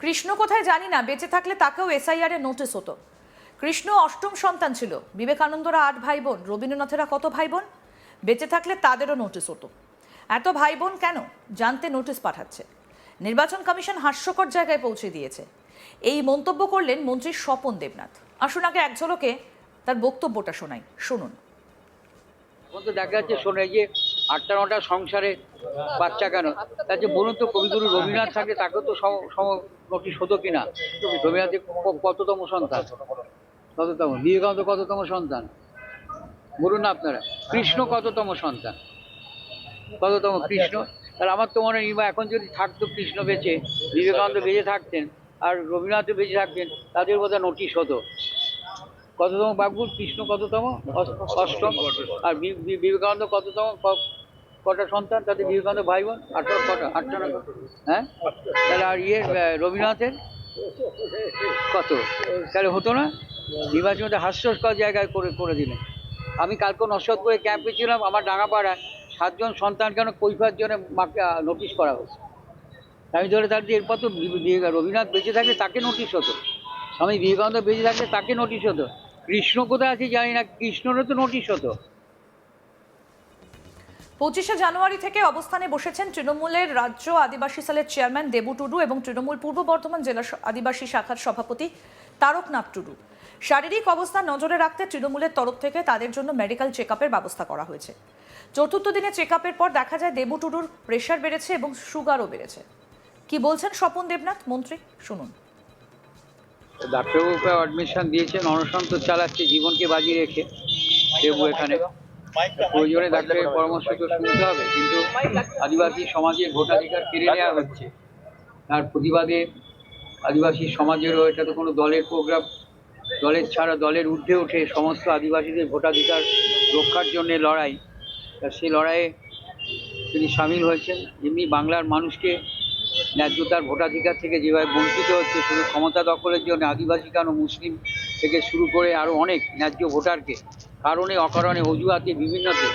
কৃষ্ণ কোথায় জানি না, বেঁচে থাকলে তাকেও এসআইআর এর নোটিশ হতো। কৃষ্ণ অষ্টম সন্তান ছিল, বিবেকানন্দরা 8 ভাই বোন, রবীন্দ্রনাথেরা কত ভাই বোন, বেঁচে থাকলে তাদেরও নোটিশ হতো। এত ভাই বোন কেন জানতে নোটিশ পাঠাচ্ছে। নির্বাচন কমিশন হাস্যকর জায়গায় পৌঁছে দিয়েছে। এই মন্তব্য করলেন মন্ত্রী স্বপন দেবনাথ। আসুন আগে এক ঝলকে তার বক্তব্যটা শোনাই, শুনুন। এখন তো দেখা যাচ্ছে শোনে যে 8টা 9টা সংসারে বাচ্চা কেন, তার যে বলুন তো কবিগুরু রবীন্দ্রনাথ থাকলে তাকেও তো নোটিশ হতো কিনা। রবীন্দ্রনাথের কততম সন্তান, কততম, বিবেকানন্দ কততম সন্তান বলুন না আপনারা, কৃষ্ণ কততম সন্তান, কততম কৃষ্ণ। তাহলে আমার তো মনে হয় এখন যদি থাকতো কৃষ্ণ বেঁচে, বিবেকানন্দ বেঁচে থাকতেন আর রবীন্দ্রনাথ বেঁচে থাকতেন, তাদের বোধহয় নোটিশ হতো। কততম বাবুর, কৃষ্ণ কততম, অষ্টম। আর বিবেকানন্দ কততম, কটা সন্তান তাদের, বিবেকানন্দ ভাই বোন 8টা কটা, 8টা না, হ্যাঁ। তাহলে আর রবীন্দ্রনাথের কত, তাহলে হতো না। নির্বাচনটা হাস্যস্কর জায়গায় করে দিলেন। আমি কালকে নস্বতপুরে ক্যাম্পে ছিলাম, আমার ডাঙ্গাপাড়ায় 7 জন সন্তান কেন কৈফার জন্য মাকে নোটিশ করা হয়েছে। আমি ধরে থাকছি এরপর তো রবীন্দ্রনাথ বেঁচে থাকলে তাকে নোটিশ হতো, স্বামী বিবেকানন্দ বেঁচে থাকলে তাকে নোটিশ হতো। কৃষ্ণ কোথায় আছে জানি না, কৃষ্ণরও তো নোটিশ হতো। 25শে জানুয়ারি থেকে অবস্থানে বসেছেন তৃণমূলের রাজ্য আদিবাসী সেলের চেয়ারম্যান দেবু টুডু এবং তৃণমূল পূর্ব বর্ধমান জেলা আদিবাসী শাখার সভাপতি তারকনাথ টুডু। শারীরিক অবস্থা নজরে রাখতে তৃণমূলের তরফ থেকে তাদের জন্য মেডিকেল চেকআপের ব্যবস্থা করা হয়েছে। চতুর্থ দিনে চেকআপের পর দেখা যায় দেবু টুডুর প্রেশার বেড়েছে এবং সুগারও বেড়েছে। কি বলছেন স্বপন দেবনাথ মন্ত্রী, শুনুন। ডাক্তারবাবুকে অ্যাডমিশন দিয়েছেন, অনশন তো চালাচ্ছে জীবনকে বাজি রেখে দেবু এখানে। প্রয়োজনে ডাক্তারের পরামর্শ তো শুনতে হবে, কিন্তু আদিবাসী সমাজের ভোটাধিকার কেড়ে নেওয়া হচ্ছে, তার প্রতিবাদে আদিবাসী সমাজেরও, এটা তো কোনো দলের প্রোগ্রাম, দলের ছাড়া দলের ঊর্ধ্বে উঠে সমস্ত আদিবাসীদের ভোটাধিকার রক্ষার জন্য লড়াই, সেই লড়াইয়ে তিনি সামিল হয়েছেন। এমনি বাংলার মানুষকে ন্যায্যতার ভোটাধিকার থেকে যেভাবে বঞ্চিত হচ্ছে, শুধু ক্ষমতা দখলের জন্য আদিবাসী কেন, মুসলিম থেকে শুরু করে আরও অনেক ন্যায্য ভোটারকে কারণে অকারণে অজুহাতে বিভিন্নতে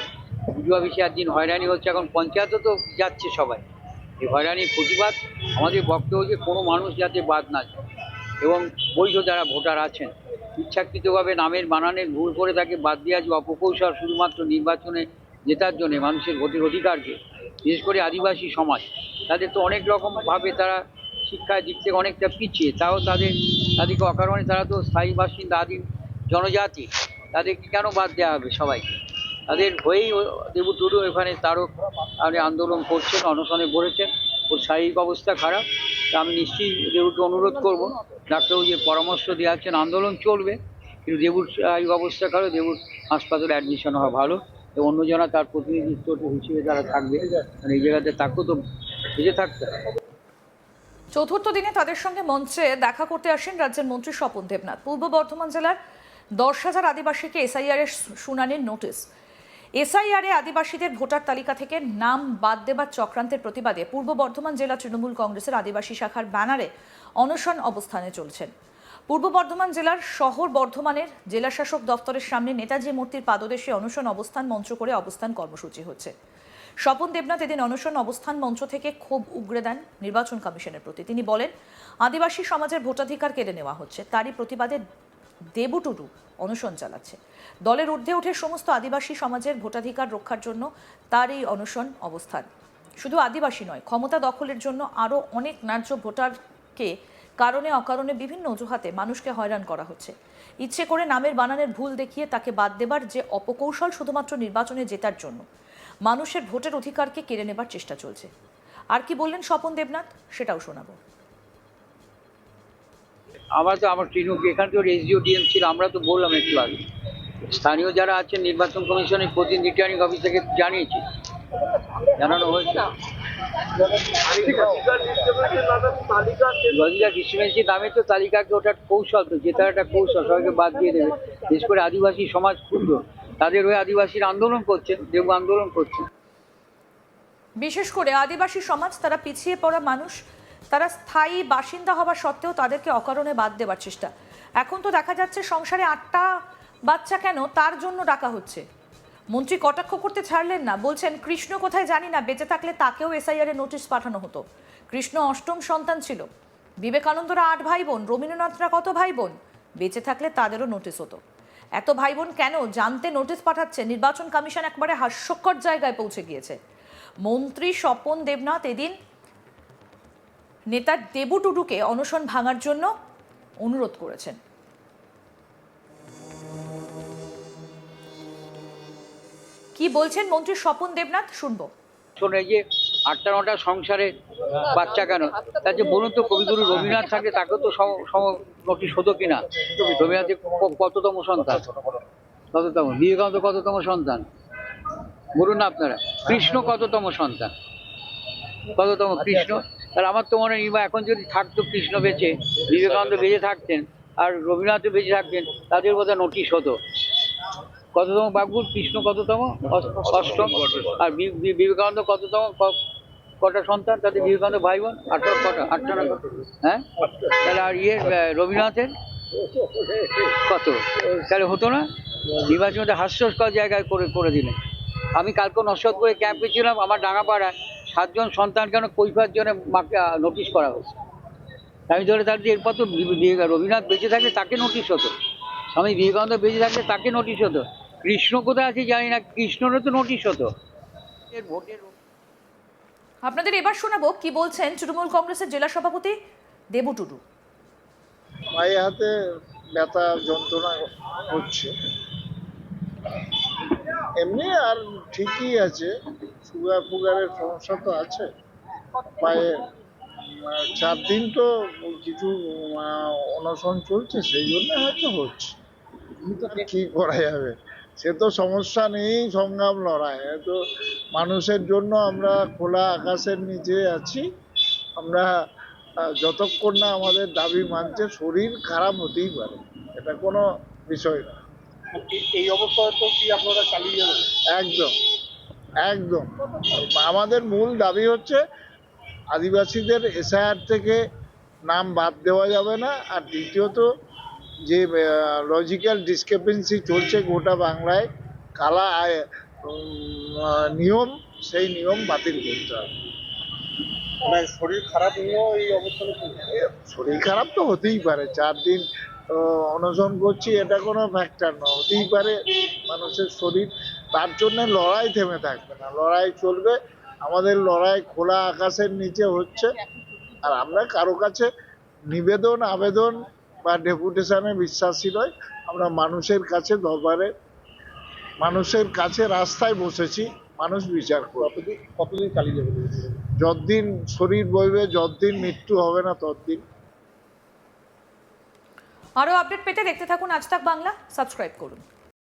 অজুহাত দিন হয়রানি হচ্ছে। এখন পঞ্চায়েতও তো যাচ্ছে সবাই। এই হয়রানির প্রতিবাদ আমাদের বক্তব্য যে কোনো মানুষ যাতে বাদ না যায়, এবং বৈধ যারা ভোটার আছেন ইচ্ছাকৃতভাবে নামের বানানের ভুল করে তাকে বাদ দেওয়া যে অপকৌশল শুধুমাত্র নির্বাচনে জেতার জন্যে, মানুষের ভোটের অধিকারকে, বিশেষ করে আদিবাসী সমাজ, তাদের তো অনেক রকমভাবে তারা শিক্ষার দিক থেকে অনেকটা পিছিয়ে, তাও তাদেরকে অকারণে, তারা তো স্থায়ী বাসিন্দা, আদিম জনজাতি, তাদেরকে কেন বাদ দেওয়া হবে সবাইকে। তাদের হয়েই দেবু টুডু এখানে তারও আন্দোলন করছেন, অনশনে বসেছেন। ওর শারীরিক অবস্থা খারাপ, তা আমি নিশ্চয়ই দেবুকে অনুরোধ করবো, ডাক্তারবাবু যে পরামর্শ দিয়ে আছেন আন্দোলন চলবে, কিন্তু দেবুর শারীরিক অবস্থা খারাপ, দেবুর হাসপাতালে অ্যাডমিশন হওয়া ভালো, এবং অন্যজনা তার প্রতিনিধিত্ব হিসেবে যারা থাকবে, মানে এই জায়গাতে তাকেও তো বেঁচে থাকতে হবে। চতুর্থ দিনে তাদের সঙ্গে মঞ্চে দেখা করতে আসেন রাজ্যের মন্ত্রী স্বপন দেবনাথ। পূর্ব বর্ধমান জেলার 10,000 আদিবাসীকে এসআইআর এর শুনানির নোটিশ। এসআইআর এ আদিবাসীদের ভোটার তালিকা থেকে নাম বাদ দেবার চক্রান্তের প্রতিবাদে পূর্ব বর্ধমান জেলা তৃণমূল কংগ্রেসের আদিবাসী শাখার ব্যানারে অনশন অবস্থানে চলছেন। পূর্ব বর্ধমান জেলার শহর বর্ধমানের জেলাশাসক দপ্তরের সামনে নেতাজি মূর্তির পাদদেশে অনশন অবস্থান মঞ্চ করে অবস্থান কর্মসূচি হচ্ছে। স্বপন দেবনাথ এদিন অনশন অবস্থান মঞ্চ থেকে ক্ষোভ উগরে দেন নির্বাচন কমিশনের প্রতি। তিনি বলেন, আদিবাসী সমাজের ভোটাধিকার কেড়ে নেওয়া হচ্ছে, তারই প্রতিবাদে দেবু টুডু অনশন চালাচ্ছে। দলের ঊর্ধ্বে উঠে সমস্ত আদিবাসী সমাজের ভোটাধিকার রক্ষার জন্য তার এই অনশন অবস্থান। শুধু আদিবাসী নয়, ক্ষমতা দখলের জন্য আরও অনেক ন্যায্য ভোটারকে কারণে অকারণে বিভিন্ন অজুহাতে মানুষকে হয়রান করা হচ্ছে। ইচ্ছে করে নামের বানানের ভুল দেখিয়ে তাকে বাদ দেবার যে অপকৌশল শুধুমাত্র নির্বাচনে জেতার জন্য, মানুষের ভোটের অধিকারকে কেড়ে নেবার চেষ্টা চলছে। আর কি বললেন স্বপন দেবনাথ সেটাও শোনাবো। আমার তৃণমূল এখানে তো এসডিও ডিএম ছিল, আমরা তো বললাম একটু আগে, স্থানীয় যারা আছেন নির্বাচন কমিশনের প্রতিনিধি রিটার্নিং অফিসারকে জানিয়েছি, জানানো হয়েছে। অধিকার ডিস্ট্রিবিউশনের নামে তো তালিকাকে, ওটা কৌশল, তো জেতার একটা কৌশল, সবাইকে বাদ দিয়ে দেবে। বিশেষ করে আদিবাসী সমাজ ক্ষুদ্র, তাদের হয়ে আদিবাসীরা আন্দোলন করছেন, দেবু আন্দোলন করছেন। বিশেষ করে আদিবাসী সমাজ, তারা পিছিয়ে পড়া মানুষ, তারা স্থায়ী বাসিন্দা হওয়া সত্ত্বেও তাদেরকে অকারণে বাদ দেবার চেষ্টা। এখন তো দেখা যাচ্ছে সংসারে 8টা বাচ্চা কেন তার জন্য ডাকা হচ্ছে। মন্ত্রী কটাক্ষ করতে ছাড়লেন না, বলছেন কৃষ্ণ কোথায় জানি না, বেঁচে থাকলে তাকেও এসআইআর এর নোটিশ পাঠানো হতো। কৃষ্ণ অষ্টম সন্তান ছিল, বিবেকানন্দরা 8 ভাই বোন, রবীন্দ্রনাথরা কত ভাই বোন? বেঁচে থাকলে তাদেরও নোটিশ হতো। এত ভাই বোন কেন জানতে নোটিশ পাঠাচ্ছে নির্বাচন কমিশন একবারে হাস্যকর জায়গায় পৌঁছে গিয়েছে। মন্ত্রী স্বপন দেবনাথ এদিন নেতা দেবু টুডুকে অনশন ভাঙার জন্য অনুরোধ করেছেন। কি বলছেন মন্ত্রী স্বপন দেবনাথ শুনবো। শোনে যে 8টা 9টা সংসারে বাচ্চা কেন, তার যে বলুন তো, কবিগুরু রবীন্দ্রনাথ থাকলে তাকেও তো নোটিশ হতো কিনা? রবীন্দ্রনাথের কততম সন্তান? কততম? বিবেকানন্দ কততম সন্তান বলুন না আপনারা? কৃষ্ণ কততম সন্তান? কততম কৃষ্ণ? তাহলে আমার তো মনে হয় এখন যদি থাকতো কৃষ্ণ বেঁচে, বিবেকানন্দ বেঁচে থাকতেন আর রবীন্দ্রনাথ বেঁচে থাকতেন, তাদের বোধহয় নোটিশ হতো। কততম বাবুর? কৃষ্ণ কততম? অষ্টম। আর বিবেকানন্দ কততম? কটা সন্তান তাদের? বিবেকানন্দ ভাই বোন 8 কটা? 8টা না? হ্যাঁ, তাহলে আর রবীন্দ্রনাথের কত? তাহলে হতো না? নির্বাচনটা হাস্যস্কর জায়গায় করে দিলেন। আমি কালকে নসদপুরে ক্যাম্পে ছিলাম, আমার ডাঙ্গাপাড়ায় 7 জন সন্তান কেন কৈফার জন্য মাকে নোটিশ করা হয়েছে। আমি ধরে থাকছি এরপর তো রবীন্দ্রনাথ বেঁচে থাকলে তাকে নোটিশ হতো, স্বামী বিবেকানন্দ বেঁচে থাকলে তাকে নোটিশ হতো। কৃষ্ণ কোথায় আছে জানি না, কৃষ্ণরও তো নোটিশ হতো। ভোটের আপনাদের এবার শোনাবো কি বলছেন তৃণমূল কংগ্রেসের জেলা সভাপতি দেবু টুডু। পায়ে হাতে ব্যথা যন্ত্রণা হচ্ছে, এমনি আর ঠিকই আছে। সুগারের সমস্যা তো আছে পায়ে। 4 দিন তো কিছু অনশন চলছে, সেই জন্য হয়তো হচ্ছে। কি করা যাবে, সে তো সমস্যা নেই, সংগ্রাম লড়াই। তো মানুষের জন্য আমরা খোলা আকাশের নিচে আছি। আমরা যতক্ষণ না আমাদের দাবি মানছে, শরীর খারাপ হতেই পারে, এটা কোনো বিষয় না। এই অবস্থায় তো কি আপনারা চালিয়ে যাবেন? একদম একদম। আমাদের মূল দাবি হচ্ছে আদিবাসীদের এসআইআর থেকে নাম বাদ দেওয়া যাবে না। আর দ্বিতীয়ত, যে লজিক্যাল ডিসক্রিপেন্সি চলছে গোটা বাংলায়, কালা নিয়ম, সেই নিয়ম বাতিল করতে হবে। মানে শরীর খারাপ নিয়েও এই অবস্থানে শরীর খারাপ তো হতেই পারে, 4 দিন অনশন করছি, এটা কোনো ফ্যাক্টর না, হতেই পারে মানুষের শরীর। তার জন্য লড়াই থেমে থাকবে না, লড়াই চলবে। আমাদের লড়াই খোলা আকাশের নিচে হচ্ছে। আর আমরা কারো কাছে নিবেদন, আবেদন বা ডেপুটেশনে বিশ্বাসী নয়। আমরা মানুষের কাছে দরবারে, মানুষের কাছে রাস্তায় বসেছি, মানুষ বিচার করবে। কতদিন চালিয়ে যাবে? যতদিন শরীর বইবে, যতদিন মৃত্যু হবে না ততদিন। আরও আপডেট পেতে দেখতে থাকুন আজ তাক বাংলা, সাবস্ক্রাইব করুন।